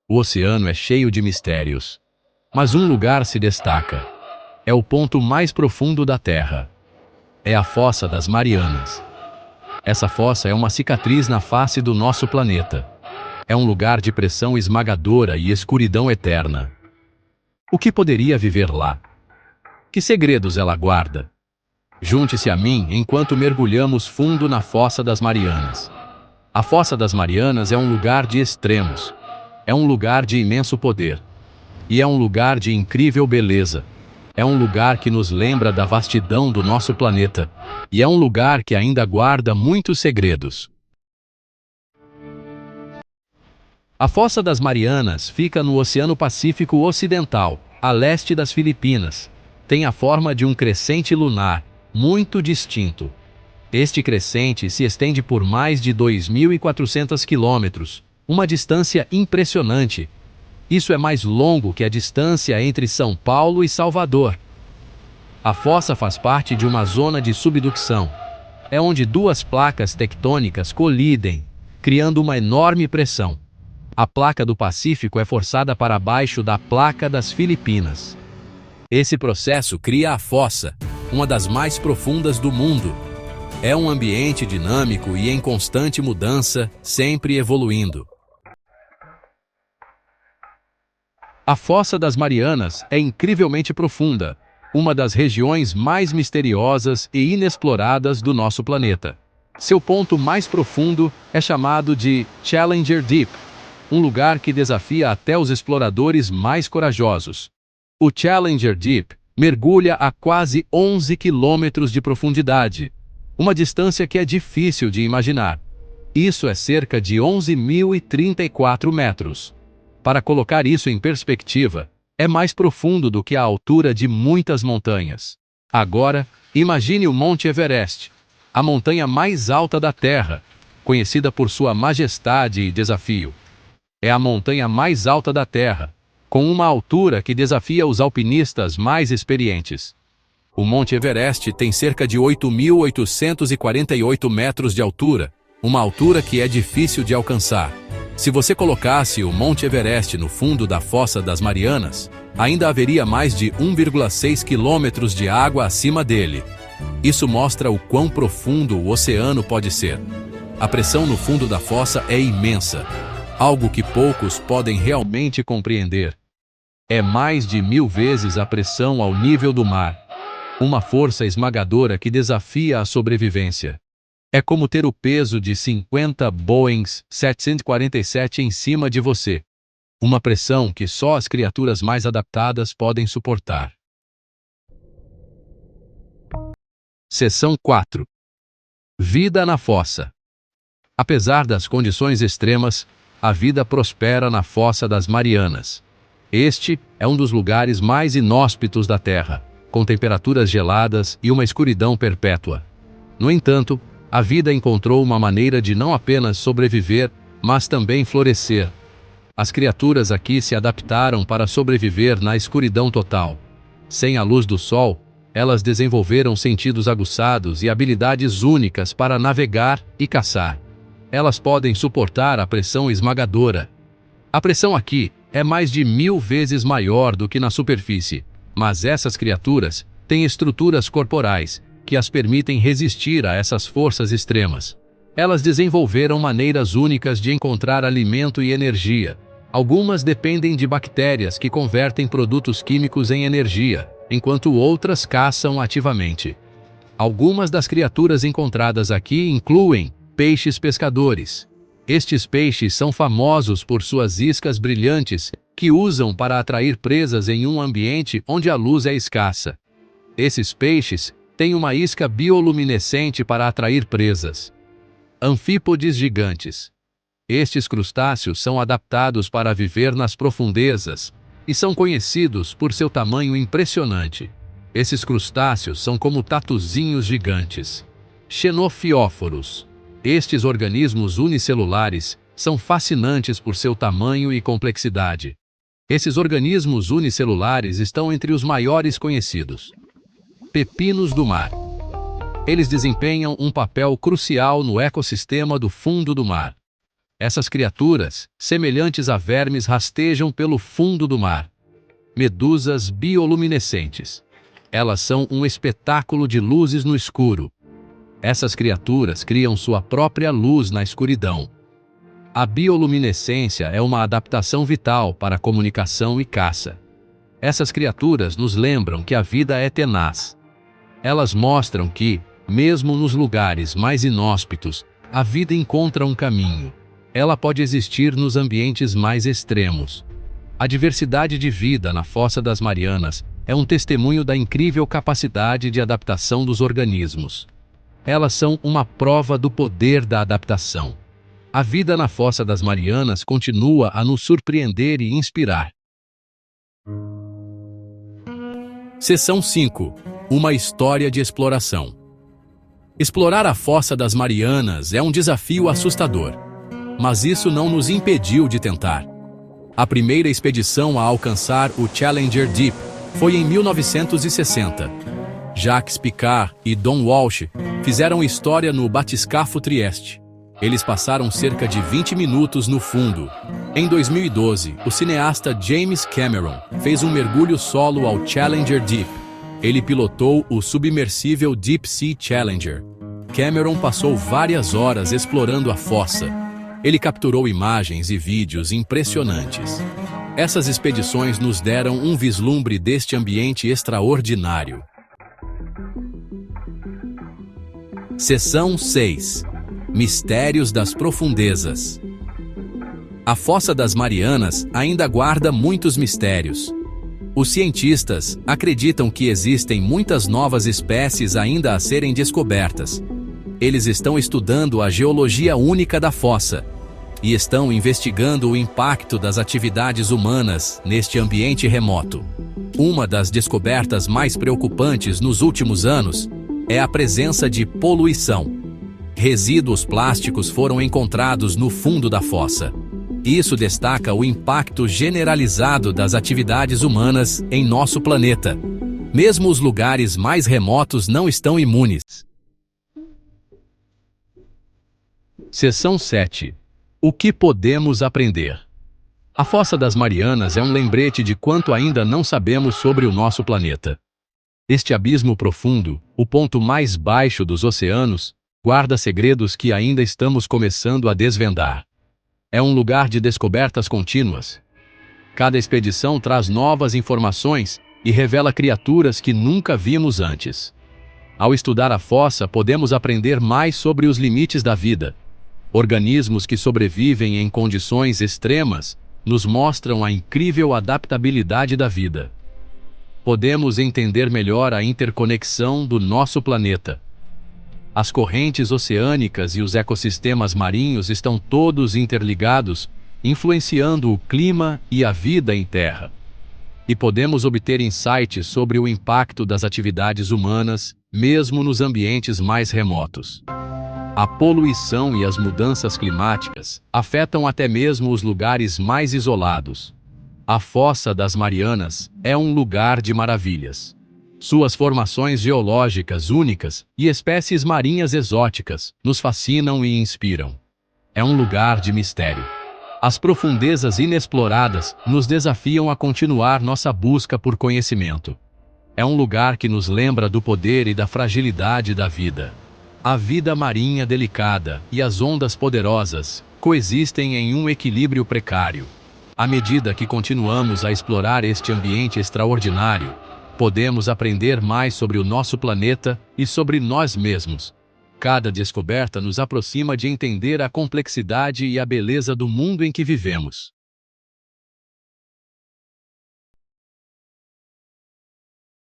O oceano é cheio de mistérios. Mas um lugar se destaca. É o ponto mais profundo da Terra. É a Fossa das Marianas. Essa fossa é uma cicatriz na face do nosso planeta. É um lugar de pressão esmagadora e escuridão eterna. O que poderia viver lá? Que segredos ela guarda? Junte-se a mim enquanto mergulhamos fundo na Fossa das Marianas. A Fossa das Marianas é um lugar de extremos. É um lugar de imenso poder. E é um lugar de incrível beleza. É um lugar que nos lembra da vastidão do nosso planeta. E é um lugar que ainda guarda muitos segredos. A Fossa das Marianas fica no Oceano Pacífico Ocidental, a leste das Filipinas. Tem a forma de um crescente lunar, muito distinto. Este crescente se estende por mais de 2.400 quilômetros, uma distância impressionante. Isso é mais longo que a distância entre São Paulo e Salvador. A fossa faz parte de uma zona de subducção. É onde duas placas tectônicas colidem, criando uma enorme pressão. A placa do Pacífico é forçada para baixo da placa das Filipinas. Esse processo cria a fossa, uma das mais profundas do mundo. É um ambiente dinâmico e em constante mudança, sempre evoluindo. A Fossa das Marianas é incrivelmente profunda, uma das regiões mais misteriosas e inexploradas do nosso planeta. Seu ponto mais profundo é chamado de Challenger Deep, um lugar que desafia até os exploradores mais corajosos. O Challenger Deep mergulha a quase 11 quilômetros de profundidade, uma distância que é difícil de imaginar. Isso é cerca de 11.034 metros. Para colocar isso em perspectiva, é mais profundo do que a altura de muitas montanhas. Agora, imagine o Monte Everest, a montanha mais alta da Terra, conhecida por sua majestade e desafio. É a montanha mais alta da Terra, com uma altura que desafia os alpinistas mais experientes. O Monte Everest tem cerca de 8.848 metros de altura, uma altura que é difícil de alcançar. Se você colocasse o Monte Everest no fundo da Fossa das Marianas, ainda haveria mais de 1,6 quilômetros de água acima dele. Isso mostra o quão profundo o oceano pode ser. A pressão no fundo da fossa é imensa, algo que poucos podem realmente compreender. É mais de 1000 vezes a pressão ao nível do mar. Uma força esmagadora que desafia a sobrevivência. É como ter o peso de 50 Boeing 747 em cima de você. Uma pressão que só as criaturas mais adaptadas podem suportar. Seção 4. Vida na fossa. Apesar das condições extremas, a vida prospera na Fossa das Marianas. Este é um dos lugares mais inóspitos da Terra, com temperaturas geladas e uma escuridão perpétua. No entanto, a vida encontrou uma maneira de não apenas sobreviver, mas também florescer. As criaturas aqui se adaptaram para sobreviver na escuridão total. Sem a luz do sol, elas desenvolveram sentidos aguçados e habilidades únicas para navegar e caçar. Elas podem suportar a pressão esmagadora. A pressão aqui é mais de 1000 vezes maior do que na superfície, mas essas criaturas têm estruturas corporais que as permitem resistir a essas forças extremas. Elas desenvolveram maneiras únicas de encontrar alimento e energia. Algumas dependem de bactérias que convertem produtos químicos em energia, enquanto outras caçam ativamente. Algumas das criaturas encontradas aqui incluem peixes pescadores. Estes peixes são famosos por suas iscas brilhantes, que usam para atrair presas em um ambiente onde a luz é escassa. Esses peixes têm uma isca bioluminescente para atrair presas. Anfípodes gigantes. Estes crustáceos são adaptados para viver nas profundezas e são conhecidos por seu tamanho impressionante. Esses crustáceos são como tatuzinhos gigantes. Xenofióforos. Estes organismos unicelulares são fascinantes por seu tamanho e complexidade. Esses organismos unicelulares estão entre os maiores conhecidos. Pepinos do mar. Eles desempenham um papel crucial no ecossistema do fundo do mar. Essas criaturas, semelhantes a vermes, rastejam pelo fundo do mar. Medusas bioluminescentes. Elas são um espetáculo de luzes no escuro. Essas criaturas criam sua própria luz na escuridão. A bioluminescência é uma adaptação vital para a comunicação e caça. Essas criaturas nos lembram que a vida é tenaz. Elas mostram que, mesmo nos lugares mais inóspitos, a vida encontra um caminho. Ela pode existir nos ambientes mais extremos. A diversidade de vida na Fossa das Marianas é um testemunho da incrível capacidade de adaptação dos organismos. Elas são uma prova do poder da adaptação. A vida na Fossa das Marianas continua a nos surpreender e inspirar. Seção 5. Uma história de exploração. Explorar a Fossa das Marianas é um desafio assustador, mas isso não nos impediu de tentar. A primeira expedição a alcançar o Challenger Deep foi em 1960. Jacques Piccard e Don Walsh fizeram história no batiscafo Trieste. Eles passaram cerca de 20 minutos no fundo. Em 2012, o cineasta James Cameron fez um mergulho solo ao Challenger Deep. Ele pilotou o submersível Deep Sea Challenger. Cameron passou várias horas explorando a fossa. Ele capturou imagens e vídeos impressionantes. Essas expedições nos deram um vislumbre deste ambiente extraordinário. Seção 6. Mistérios das profundezas. A Fossa das Marianas ainda guarda muitos mistérios. Os cientistas acreditam que existem muitas novas espécies ainda a serem descobertas. Eles estão estudando a geologia única da fossa e estão investigando o impacto das atividades humanas neste ambiente remoto. Uma das descobertas mais preocupantes nos últimos anos é a presença de poluição. Resíduos plásticos foram encontrados no fundo da fossa. Isso destaca o impacto generalizado das atividades humanas em nosso planeta. Mesmo os lugares mais remotos não estão imunes. Seção 7. O que podemos aprender? A Fossa das Marianas é um lembrete de quanto ainda não sabemos sobre o nosso planeta. Este abismo profundo, o ponto mais baixo dos oceanos, guarda segredos que ainda estamos começando a desvendar. É um lugar de descobertas contínuas. Cada expedição traz novas informações e revela criaturas que nunca vimos antes. Ao estudar a fossa, podemos aprender mais sobre os limites da vida. Organismos que sobrevivem em condições extremas nos mostram a incrível adaptabilidade da vida. Podemos entender melhor a interconexão do nosso planeta. As correntes oceânicas e os ecossistemas marinhos estão todos interligados, influenciando o clima e a vida em terra. E podemos obter insights sobre o impacto das atividades humanas, mesmo nos ambientes mais remotos. A poluição e as mudanças climáticas afetam até mesmo os lugares mais isolados. A Fossa das Marianas é um lugar de maravilhas. Suas formações geológicas únicas e espécies marinhas exóticas nos fascinam e inspiram. É um lugar de mistério. As profundezas inexploradas nos desafiam a continuar nossa busca por conhecimento. É um lugar que nos lembra do poder e da fragilidade da vida. A vida marinha delicada e as ondas poderosas coexistem em um equilíbrio precário. À medida que continuamos a explorar este ambiente extraordinário, podemos aprender mais sobre o nosso planeta e sobre nós mesmos. Cada descoberta nos aproxima de entender a complexidade e a beleza do mundo em que vivemos.